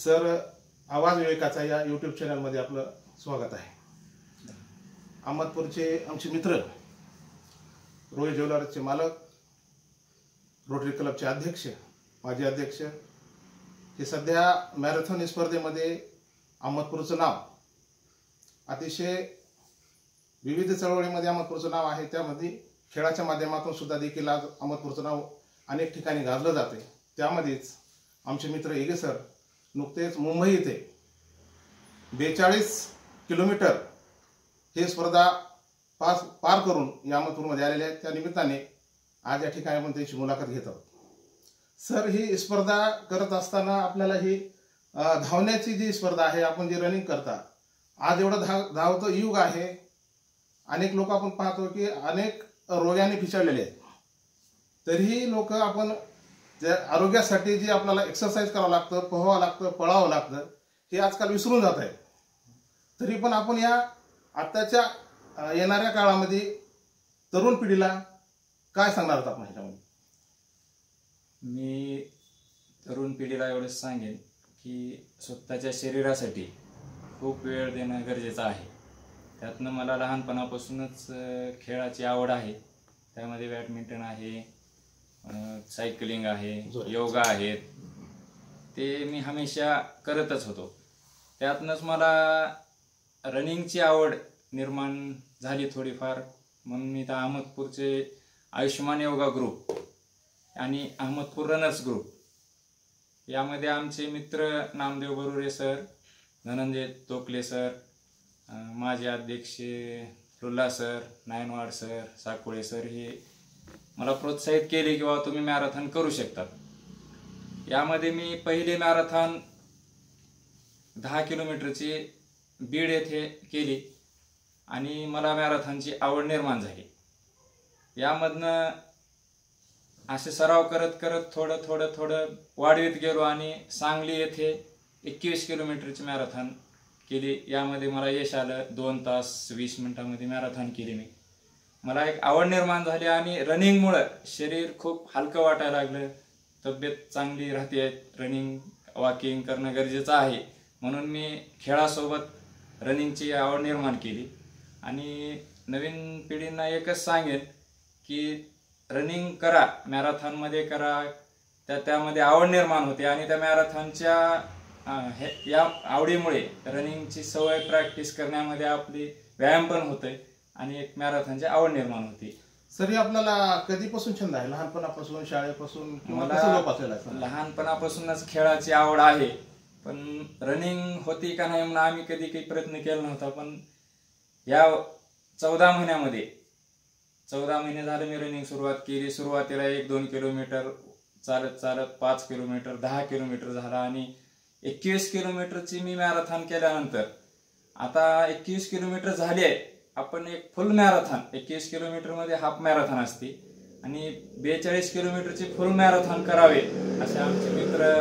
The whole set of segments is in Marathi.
सर, आवाज विवेकाचा या यूट्यूब चॅनलमध्ये आपलं स्वागत आहे. अहमदपूरचे आमचे मित्र, रोहित ज्वेलर्सचे मालक, रोटरी क्लबचे अध्यक्ष, माजी अध्यक्ष, हे सध्या मॅरेथॉन स्पर्धेमध्ये अहमदपूरचं नाव अतिशय विविध चळवळीमध्ये अहमदपूरचं नाव आहे. त्यामध्ये खेळाच्या माध्यमातून सुद्धा देखील आज अहमदपूरचं नाव अनेक ठिकाणी गाजलं जाते. त्यामध्येच आमचे मित्र एगे सर नुकतेच मुंबई येथे 42 किलोमीटर हे स्पर्धा पार करून या अहमदपूरमध्ये आलेले आहेत. त्या निमित्ताने आज या ठिकाणी आपण त्याची मुलाखत घेत आहोत. सर, ही स्पर्धा करत असताना आपल्याला ही धावण्याची जी स्पर्धा आहे, आपण जी रनिंग करता, आज एवढं धावतं युग आहे. अनेक लोक आपण पाहतो की अनेक रोगाने पिछाडलेले आहेत. तरीही लोक आपण त्या आरोग्यासाठी जे आपल्याला एक्सरसाइज करावं लागतं, पोहावं लागतं, पळावं लागतं, हे आजकाल विसरून जात आहे. तरी पण आपण या आत्ताच्या येणाऱ्या काळामध्ये तरुण पिढीला काय सांगणार आहात आपण ह्याच्यामध्ये? मी तरुण पिढीला एवढंच सांगेन की स्वतःच्या शरीरासाठी खूप वेळ देणं गरजेचं आहे. त्यातनं मला लहानपणापासूनच खेळाची आवड आहे. त्यामध्ये बॅडमिंटन आहे, सायकलिंग आहे, योगा आहेत. ते मी हमेशा करतच होतो. त्यातनंच मला रनिंगची आवड निर्माण झाली थोडीफार. म्हणून मी त्या अहमदपूरचे आयुष्यमान योगा ग्रुप आणि अहमदपूर रनर्स ग्रुप यामध्ये आमचे मित्र नामदेव बरुरे सर, धनंजय तोकले सर, माझे अध्यक्ष लुल्ला सर, नायनवाड सर, साकोळे सर हे मला प्रोत्साहित केले की बाबा तुम्ही मॅरेथॉन करू शकतात. यामध्ये मी पहिले मॅरेथॉन 10 किलोमीटरची बीड येथे केली आणि मला मॅरेथॉनची आवड निर्माण झाली. यामधनं असे सराव करत करत थोडं वाढवीत गेलो आणि सांगली येथे 21 किलोमीटरची मॅरेथॉन केली. यामध्ये मला यश आलं. 2 तास 20 मिनिटांमध्ये मॅरेथॉन केली मी. मला एक आवड निर्माण झाली आणि रनिंगमुळं शरीर खूप हलकं वाटायला लागलं. तब्येत चांगली राहते. रनिंग वॉकिंग करणं गरजेचं आहे. म्हणून मी खेळासोबत रनिंगची आवड निर्माण केली. आणि नवीन पिढींना एकच सांगेन की रनिंग करा, मॅरेथॉनमध्ये करा. त्यामध्ये आवड निर्माण होते आणि त्या मॅरेथॉनच्या या आवडीमुळे रनिंगची सवय प्रॅक्टिस करण्यामध्ये आपली व्यायाम पण होतोय आणि एक मॅरेथॉनची आवड निर्माण होती. सर, हे आपल्याला कधीपासून छंद आहे? लहानपणापासून, शाळेपासून? मला लहानपणापासूनच खेळाची आवड आहे, पण रनिंग होती का नाही म्हणून आम्ही कधी काही प्रयत्न केला नव्हता. पण या 14 महिन्यामध्ये 14 महिने झाले मी रनिंग सुरुवात केली. सुरुवातीला 1-2 किलोमीटर चालत 5 किलोमीटर, 10 किलोमीटर झाला आणि 21 किलोमीटरची मी मॅरेथॉन केल्यानंतर आता 21 किलोमीटर झाली आहे. आपण एक फुल मॅरेथॉन 21 किलोमीटरमध्ये हाफ मॅरेथॉन असते आणि 42 किलोमीटरची फुल मॅरेथॉन करावे असे आमचे मित्र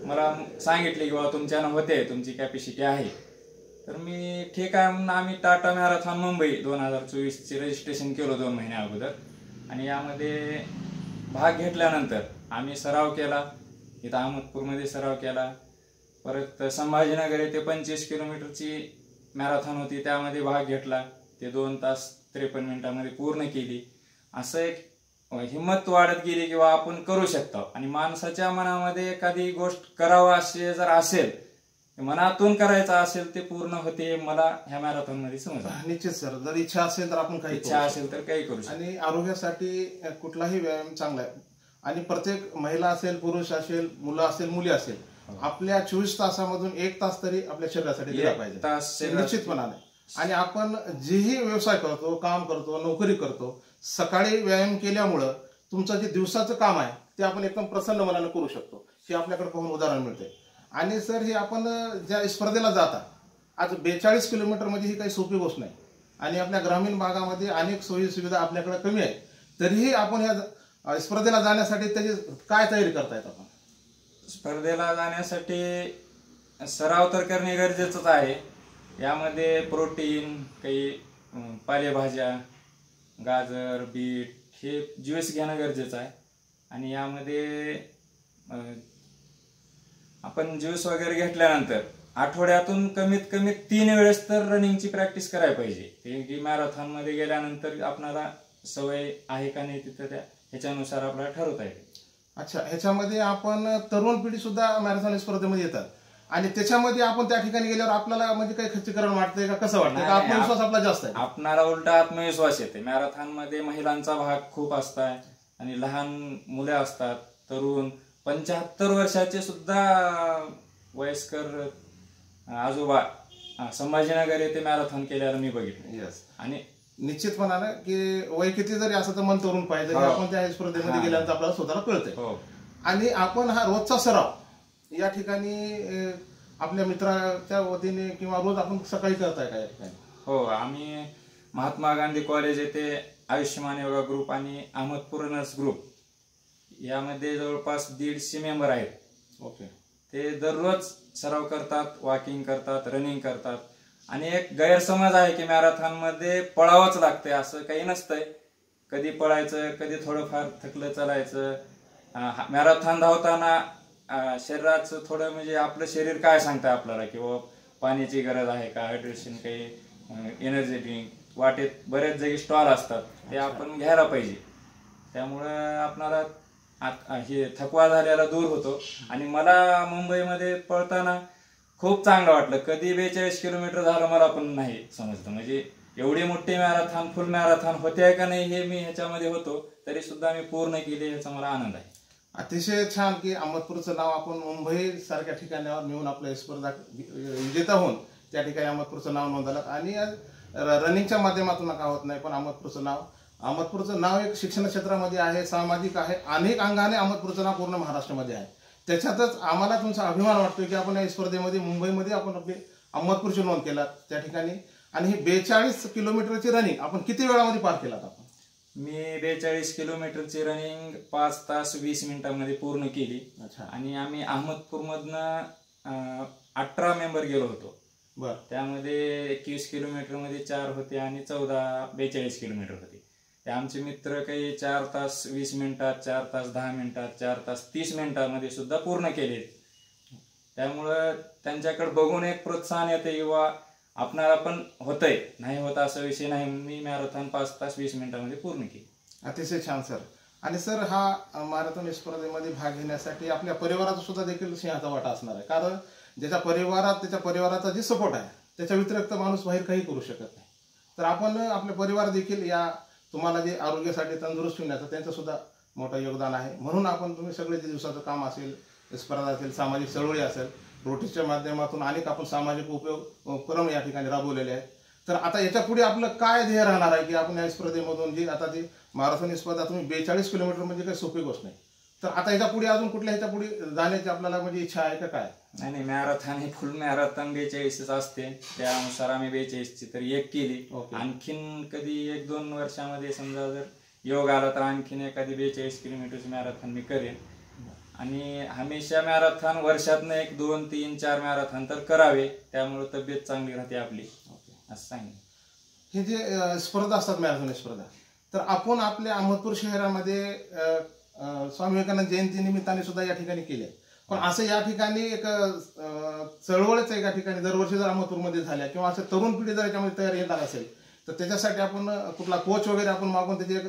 मला सांगितले की बाबा तुमच्यानं होते, तुमची कॅपॅसिटी आहे. तर मी ठीक आहे म्हणून आम्ही टाटा मॅरेथॉन मुंबई 2024चे रजिस्ट्रेशन केलं 2 महिन्या अगोदर. आणि यामध्ये भाग घेतल्यानंतर आम्ही सराव केला. इथं अहमदपूरमध्ये सराव केला. परत संभाजीनगर येथे 25 किलोमीटरची मॅरेथॉन होती, त्यामध्ये भाग घेतला. ते 2 तास 53 मिनिटांमध्ये पूर्ण केली. असं एक हिंमत वाढत गेली किंवा आपण करू शकतो. आणि माणसाच्या मनामध्ये एखादी गोष्ट करावं असे जर असेल, मनातून करायचं असेल, ते पूर्ण होते. मला ह्या मॅरेथॉन मध्ये समजलं. निश्चित सर, जर इच्छा असेल तर आपण काही इच्छा असेल तर काही करू शकतो. आणि आरोग्यासाठी कुठलाही व्यायाम चांगला आहे. आणि प्रत्येक महिला असेल, पुरुष असेल, मुलं असेल, मुली असेल, आपल्या 24 तासामधून 1 तास तरी आपल्या शरीरासाठी दिला पाहिजे, निश्चितपणाने. आणि आपण जेही व्यवसाय करतो, काम करतो, नोकरी करतो, सकाळी व्यायाम केल्यामुळं तुमचं जे दिवसाचं काम आहे ते आपण एकदम प्रसन्न मनानं करू शकतो. हे आपल्याकडे पाहून उदाहरण मिळते. आणि सर, हे आपण ज्या स्पर्धेला जाता, आज 42 किलोमीटर म्हणजे ही काही सोपी गोष्ट नाही. आणि आपल्या ग्रामीण भागामध्ये अनेक सोयी सुविधा आपल्याकडे कमी आहेत. तरीही आपण ह्या स्पर्धेला जाण्यासाठी त्याची काय तयारी करतायत आपण? स्पर्धेला जाण्यासाठी सराव तर करणे गरजेचंच आहे. यामध्ये प्रोटीन, काही पालेभाज्या, गाजर, बीट हे ज्यूस घेणं गरजेचं आहे. आणि यामध्ये आपण ज्यूस वगैरे घेतल्यानंतर आठवड्यातून कमीत कमी 3 वेळेस तर रनिंगची प्रॅक्टिस करायला पाहिजे. ती मॅरेथॉन मध्ये गेल्यानंतर आपल्याला सवय आहे का नाही तिथं ह्याच्यानुसार आपल्याला ठरवता येते. अच्छा, ह्याच्यामध्ये आपण तरुण पिढी सुद्धा मॅरेथॉन स्पर्धेमध्ये येतात आणि त्याच्यामध्ये आपण त्या ठिकाणी गेल्यावर आपल्याला म्हणजे काही खच्चीकरण वाटतंय का, कसं वाटतं का, आत्मविश्वास आपला जास्त आहे? आपणाला उलटा आत्मविश्वास येते. मॅरेथॉन मध्ये महिलांचा भाग खूप असताय आणि लहान मुले असतात, तरुण 75 वर्षाचे सुद्धा वयस्कर आजोबा संभाजीनगर येथे मॅरेथॉन केल्याला मी बघितलं. यस, आणि निश्चितपणाने की वय किती जरी असं तर मन तरुण पाहिजे, हे आपण त्या स्पर्धेमध्ये गेल्यानंतर आपल्याला स्वतःला कळतंय. आणि आपण हा रोजचा सराव या ठिकाणी आपल्या मित्राच्या वतीने किंवा रोज आपण सकाळी करताय का या ठिकाणी? हो, आम्ही महात्मा गांधी कॉलेज येथे आयुष्यमान योगा ग्रुप आणि अहमदपूर रनर्स ग्रुप यामध्ये जवळपास 150 मेंबर आहेत. ओके. ते दररोज सराव करतात, वॉकिंग करतात, रनिंग करतात. आणि एक गैरसमज आहे की मॅरेथॉन मध्ये पळावंच लागतंय, असं काही नसतंय. कधी पळायचं, कधी थोडंफार थकलं चालायचं. मॅरेथॉन धावताना शरीराचं थोडं म्हणजे आपलं शरीर काय सांगतंय आपल्याला की पाण्याची गरज आहे का, हायड्रेशन, काही एनर्जी ड्रिंक, वाटेत बरेच जागी स्टॉल असतात, ते आपण घ्यायला पाहिजे. त्यामुळं आपल्याला हे थकवा झालेला दूर होतो. आणि मला मुंबईमध्ये पळताना खूप चांगलं वाटलं. कधी 42 किलोमीटर झालं मला पण नाही समजलं, म्हणजे एवढी मोठी मॅरेथॉन, फुल मॅरेथॉन होते का नाही हे मी ह्याच्यामध्ये होतो, तरी सुद्धा मी पूर्ण केली, ह्याचा मला आनंद आहे. अतिशय छान की अहमदपूरचं नाव आपण मुंबई सारख्या ठिकाणावर नेऊन आपल्या स्पर्धा विजेता होऊन त्या ठिकाणी अहमदपूरचं नाव नोंदवलं. आणि रनिंगच्या माध्यमातून का होत नाही, पण अहमदपूरचं नाव एक शिक्षण क्षेत्रामध्ये आहे, सामाजिक आहे, अनेक अंगाने अहमदपूरचं नाव पूर्ण महाराष्ट्रामध्ये आहे. त्याच्यातच आम्हाला तुमचा अभिमान वाटतो की आपण या स्पर्धेमध्ये मुंबईमध्ये आपण आपली अहमदपूरची नोंद केला त्या ठिकाणी. आणि ही 42 किलोमीटरची रनिंग आपण किती वेळामध्ये पार केलात आपण? मी 42 किलोमीटरची रनिंग 5 तास 20 मिनिटांमध्ये पूर्ण केली. आणि आम्ही अहमदपूरमधनं 18 मेंबर गेलो होतो. बरं. त्यामध्ये 21 किलोमीटर मध्ये 4 होते आणि 42 किलोमीटर होते. ते आमचे मित्र काही 4 तास 20 मिनिटात, 4 तास 10 मिनिटात, 4 तास 30 मिनिटांमध्ये सुद्धा पूर्ण केले. त्यामुळं त्यांच्याकडे बघून एक प्रोत्साहन येते किंवा आपणाला पण होतंय, नाही होत असा विषय नाही. मी मॅरेथॉन 5 तास 20 मिनिटांमध्ये पूर्ण केली. अतिशय छान सर. आणि सर, हा मॅरेथॉन स्पर्धेमध्ये भाग घेण्यासाठी आपल्या परिवाराचा सुद्धा देखील सिंहाचा वाटा असणार आहे, कारण त्याच्या परिवाराचा जे सपोर्ट आहे त्याच्या व्यतिरिक्त माणूस बाहेर काही करू शकत नाही. तर आपण आपले परिवार देखील या तुम्हाला जे आरोग्यासाठी तंदुरुस्त ठेवण्याचं त्यांचं सुद्धा मोठं योगदान आहे. म्हणून आपण तुम्ही सगळे जे दिवसाचं काम असेल, स्पर्धा असेल, सामाजिक चळवळी असेल, रोटीच्या माध्यमातून अनेक आपण सामाजिक उपक्रम या ठिकाणी राबवलेले आहेत. तर आता याच्या पुढे आपलं काय ध्येय राहणार आहे की आपण या स्पर्धेमधून जी आता ती मॅरेथॉन स्पर्धा तुम्ही 42 किलोमीटर म्हणजे काही सोपी गोष्ट नाही, तर आता याच्या पुढे अजून कुठल्या ह्याच्या पुढे जाण्याची आपल्याला म्हणजे इच्छा आहे का काय? नाही, मॅरेथॉन ही फुल मॅरेथॉन 42 असते, त्यानुसार आम्ही 42ची तरी एक केली. आणखीन कधी 1-2 वर्षामध्ये समजा जर योग आला तर आणखीन एखादी 42 किलोमीटरची मॅरेथॉन मी करेन. आणि हमेशा मॅरेथॉन वर्षातनं 1, 2, 3, 4 मॅरेथॉन तर करावे, त्यामुळे तब्येत चांगली राहते आपली, असं सांगेन. हे जे स्पर्धा असतात मॅरेथॉन स्पर्धा, तर आपण आपल्या अहमदपूर शहरामध्ये स्वामी विवेकानंद जयंती निमित्ताने सुद्धा या ठिकाणी केले, पण असं या ठिकाणी एक चळवळच एका ठिकाणी दरवर्षी जर अहमदपूरमध्ये झाल्या किंवा असं तरुण पिढी जर याच्यामध्ये तयार येणार असेल तर त्याच्यासाठी आपण कुठला कोच वगैरे आपण मागून त्याचे एक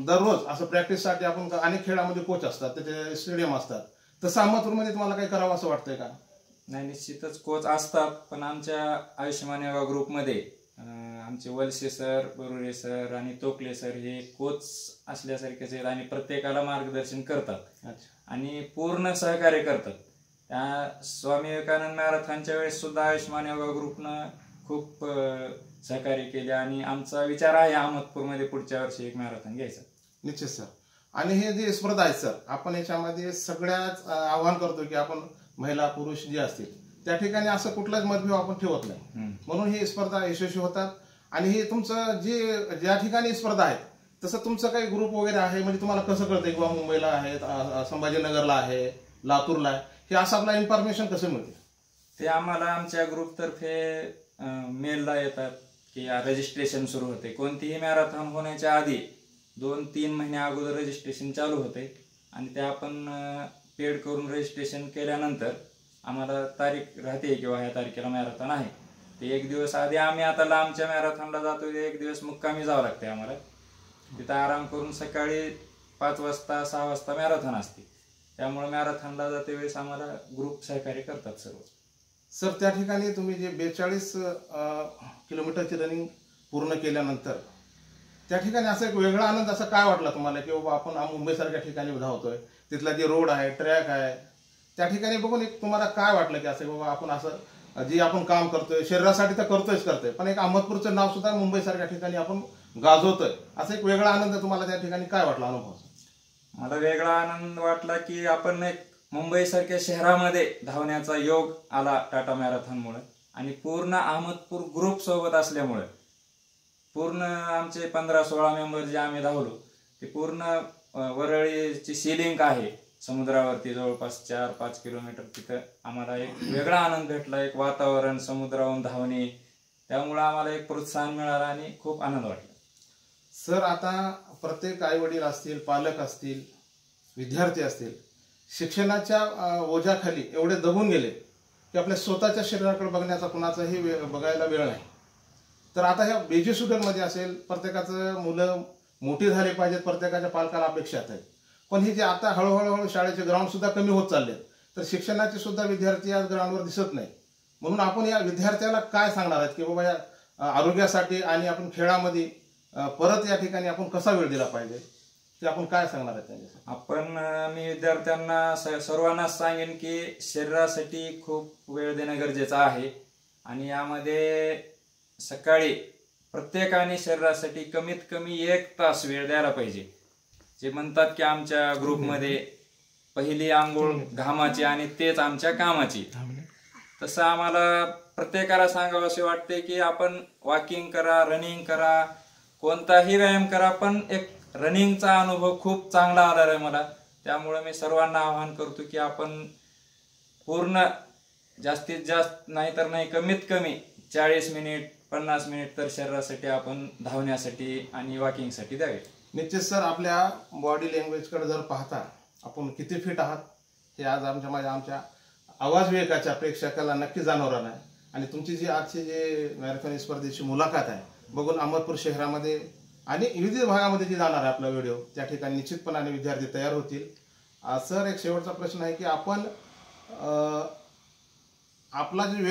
दररोज असं प्रॅक्टिससाठी आपण अनेक खेळामध्ये कोच असतात, त्याचे स्टेडियम असतात, तसं अहमदपूरमध्ये तुम्हाला काही करावं असं वाटतंय का? नाही, निश्चितच कोच असतात, पण आमच्या आयुष्यमान योगा ग्रुपमध्ये आमचे वलसे सर, बरुरे सर आणि तोकले सर हे कोच असल्यासारखेच आहेत आणि प्रत्येकाला मार्गदर्शन करतात आणि पूर्ण सहकार्य करतात. त्या स्वामी विवेकानंद मॅरेथॉनच्या वेळेस सुद्धा आयुष्यमान योगा ग्रुपनं खूप सहकार्य केले आणि आमचा विचार आहे अहमदपूरमध्ये पुढच्या वर्षी एक मॅरेथॉन घ्यायचा. निश्चित सर. आणि हे जे स्पर्धा आहेत सर, आपण याच्यामध्ये सगळ्याच आवाहन करतो की आपण महिला पुरुष जे असतील त्या ठिकाणी असं कुठलाच मतभेद आपण ठेवत नाही, म्हणून ही स्पर्धा यशस्वी होतात. आणि हे तुमचं जे ज्या ठिकाणी स्पर्धा आहे तसं तुमचं काही ग्रुप वगैरे आहे, म्हणजे तुम्हाला कसं कळतंय किंवा मुंबईला आहे, संभाजीनगरला आहे, लातूरला आहे, हे असं आपला इन्फॉर्मेशन कसं मिळते? ते आम्हाला आमच्या ग्रुपतर्फे मेलला येतात की रजिस्ट्रेशन सुरू होते. कोणतीही मॅरेथॉन होण्याच्या आधी 2-3 महिने अगोदर रजिस्ट्रेशन चालू होते आणि ते आपण पेड करून रजिस्ट्रेशन केल्यानंतर आम्हाला तारीख राहते किंवा ह्या तारखेला मॅरेथॉन आहे, ते एक दिवस आधी आम्ही आता लांबच्या मॅरेथॉनला जातो, एक दिवस मुक्कामी जावं लागते आम्हाला. तिथं आराम करून सकाळी 5 वाजता 6 वाजता मॅरेथॉन असते. त्यामुळे मॅरेथॉनला जाते वेळेस आम्हाला ग्रुप सहकार्य करतात सर्व. सर, त्या ठिकाणी तुम्ही जे 42 किलोमीटरची रनिंग पूर्ण केल्यानंतर त्या ठिकाणी असा एक वेगळा आनंद असा काय वाटला तुम्हाला की बाबा आपण मुंबईसारख्या ठिकाणी धावतोय, तिथला जे रोड आहे, ट्रॅक आहे, त्या ठिकाणी बघून एक तुम्हाला काय वाटलं की असं बाबा आपण असं जे आपण काम करतोय शरीरासाठी तर करतोय, पण एक अहमदपूरचं नाव सुद्धा मुंबईसारख्या ठिकाणी आपण गाजवतोय, असा एक वेगळा आनंद तुम्हाला त्या ठिकाणी काय वाटला अनुभव? मला वेगळा आनंद वाटला की आपण एक मुंबईसारख्या शहरामध्ये धावण्याचा योग आला टाटा मॅरेथॉनमुळे, आणि पूर्ण अहमदपूर ग्रुप सोबत असल्यामुळे पूर्ण आमचे 15-16 मेंबर जे आम्ही धावलो ते पूर्ण वरळीची सी लिंक आहे समुद्रावरती जवळपास 4-5 किलोमीटर, तिथं आम्हाला एक वेगळा आनंद भेटला. एक वातावरण, समुद्रावरून धावणे, त्यामुळे आम्हाला एक प्रोत्साहन मिळालं आणि खूप आनंद वाटला. सर, आता प्रत्येक आई वडील असतील, पालक असतील, विद्यार्थी असतील, शिक्षणाच्या ओझ्याखाली एवढे दबून गेले की आपल्या स्वतःच्या शरीराकडे बघण्याचा कुणाचाही बघायला वेळ नाही. तर आता ह्या बीजी शेड्यूलमध्ये असेल, प्रत्येकाचं मुलं मोठी झाली पाहिजेत, प्रत्येकाच्या पालकाला अपेक्षा आहेत, पण ही जे आता हळूहळू शाळेचे ग्राउंड सुद्धा कमी होत चालले, तर शिक्षणाचे सुद्धा विद्यार्थी आज ग्राउंडवर दिसत नाही. म्हणून आपण या विद्यार्थ्याला काय सांगणार आहेत की बाबा या आरोग्यासाठी आणि आपण खेळामध्ये परत या ठिकाणी आपण कसा वेळ दिला पाहिजे, ते आपण काय सांगणार आहे त्यांच्यासाठी? मी विद्यार्थ्यांना सर्वांनाच सांगेन की शरीरासाठी खूप वेळ देणं गरजेचं आहे, आणि यामध्ये सकाळी प्रत्येकाने शरीरासाठी कमीत कमी 1 तास वेळ द्यायला पाहिजे. जे म्हणतात की आमच्या ग्रुपमध्ये पहिली आंघोळ घामाची आणि तेच आमच्या कामाची, तसं आम्हाला प्रत्येकाला सांगावं असे वाटते की आपण वॉकिंग करा, रनिंग करा, कोणताही व्यायाम करा, पण एक रनिंगचा अनुभव खूप चांगला आलेला आहे मला. त्यामुळे मी सर्वांना आवाहन करतो की आपण पूर्ण जास्तीत जास्त नाही तर नाही कमीत कमी 40 मिनिट 50 मिनिट तर शरीरासाठी आपण धावण्यासाठी आणि वॉकिंगसाठी द्यावे. निश्चित सर, आपल्या बॉडी लँग्वेजकडे जर पाहता आपण किती फिट आहात हे आज आमच्या आवाज विवेकाच्या प्रेक्षकाला नक्की जाणवणार आहे. आणि तुमची जी आजची जे मॅरेथॉन स्पर्धेची मुलाखत आहे बघून अहमदपूर शहरामध्ये आणि विविध भागामध्ये जी जाणार आहे आपला व्हिडिओ, त्या ठिकाणी निश्चितपणाने विद्यार्थी तयार होतील. सर, एक शेवटचा प्रश्न आहे की आपण आपला जो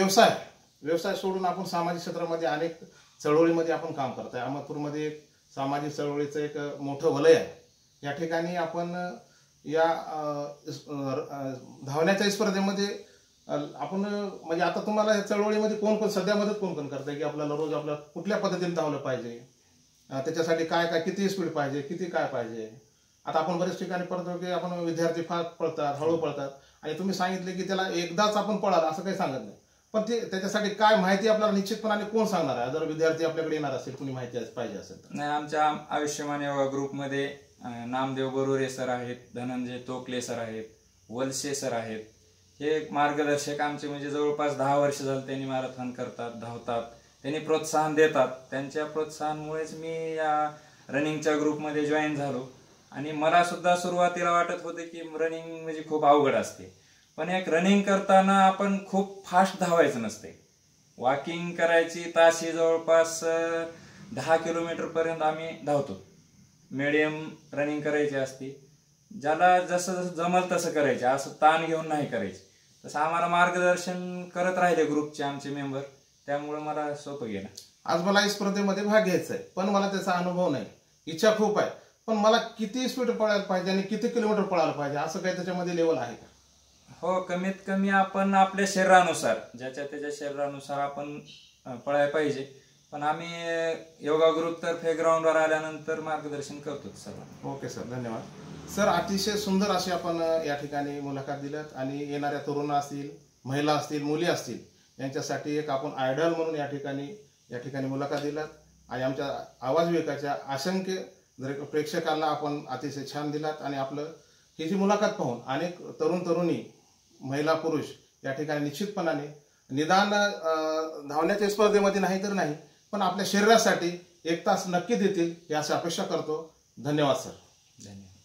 व्यवसाय सोडून आपण सामाजिक क्षेत्रामध्ये अनेक चळवळीमध्ये आपण काम करताय. अहमदपूरमध्ये एक सामाजिक चळवळीचं एक मोठं वलय आहे. या ठिकाणी आपण या धावण्याच्या स्पर्धेमध्ये आपण म्हणजे आता तुम्हाला या चळवळीमध्ये कोण सध्या मदत कोण करताय की आपल्याला रोज आपल्या कुठल्या पद्धतीने धावलं पाहिजे, त्याच्यासाठी काय किती स्पीड पाहिजे, किती काय पाहिजे? आता आपण बरेच ठिकाणी पडतो की आपण विद्यार्थी फास्ट पळतात, हळू पळतात, आणि तुम्ही सांगितले की त्याला एकदाच आपण पळाल असं काही सांगत नाही, पण ते त्याच्यासाठी काय माहिती आपल्याला निश्चितपणाने कोण सांगणार आहे जर विद्यार्थी आपल्याकडे येणार असेल, कुणी माहिती पाहिजे असेल तर? नाही, आमच्या आयुष्यमान योगा ग्रुपमध्ये नामदेव बरुरे सर आहेत, धनंजय तोकले सर आहेत, वलसे सर आहेत. हे मार्गदर्शक आमचे म्हणजे जवळपास 10 वर्ष झाले त्यांनी मॅरेथॉन करतात, धावतात, त्यांनी प्रोत्साहन देतात. त्यांच्या प्रोत्साहनामुळेच मी या रनिंगच्या ग्रुपमध्ये जॉईन झालो. आणि मला सुद्धा सुरुवातीला वाटत होते की रनिंग म्हणजे खूप अवघड असते, पण एक रनिंग करताना आपण खूप फास्ट धावायचं नसते, वॉकिंग करायची. ताशी जवळपास 10 किलोमीटर पर्यंत आम्ही धावतो. मिडियम रनिंग करायची असते, ज्याला जसं जसं जमल तसं करायचे, असं ताण घेऊन नाही करायचे. तसं आम्हाला मार्गदर्शन करत राहिले ग्रुपचे आमचे मेंबर, त्यामुळे मला सोपं गेलं. आज मला या स्पर्धेमध्ये भाग घ्यायचा आहे, पण मला त्याचा अनुभव नाही, इच्छा खूप आहे, पण मला किती स्पीड पळायला पाहिजे आणि किती किलोमीटर पळायला पाहिजे असं काही त्याच्यामध्ये लेवल आहे का? हो, कमीत कमी आपण आपल्या शरीरानुसार ज्याच्या त्याच्या शरीरानुसार आपण पळायला पाहिजे. पण आम्ही योगा ग्रुप तर्फे ग्राउंडवर आल्यानंतर मार्गदर्शन करतो सर. ओके सर, धन्यवाद सर. अतिशय सुंदर अशी आपण या ठिकाणी मुलाखत दिल्यात, आणि येणाऱ्या तरुण असतील, महिला असतील, मुली असतील, यांच्यासाठी एक आपण आयडॉल म्हणून या ठिकाणी मुलाखत दिलात. आणि आमच्या आवाज विवेकाच्या असंख्य प्रेक्षकांना आपण अतिशय छान दिलात. आणि आपलं ही जी मुलाखत पाहून अनेक तरुण तरुणी, महिला पुरुष या ठिकाणी निश्चितपणाने निदान धावण्याच्या स्पर्धेमध्ये नाही तर नाही, पण आपल्या शरीरासाठी 1 तास नक्की देतील याची अपेक्षा करतो. धन्यवाद सर. धन्यवाद.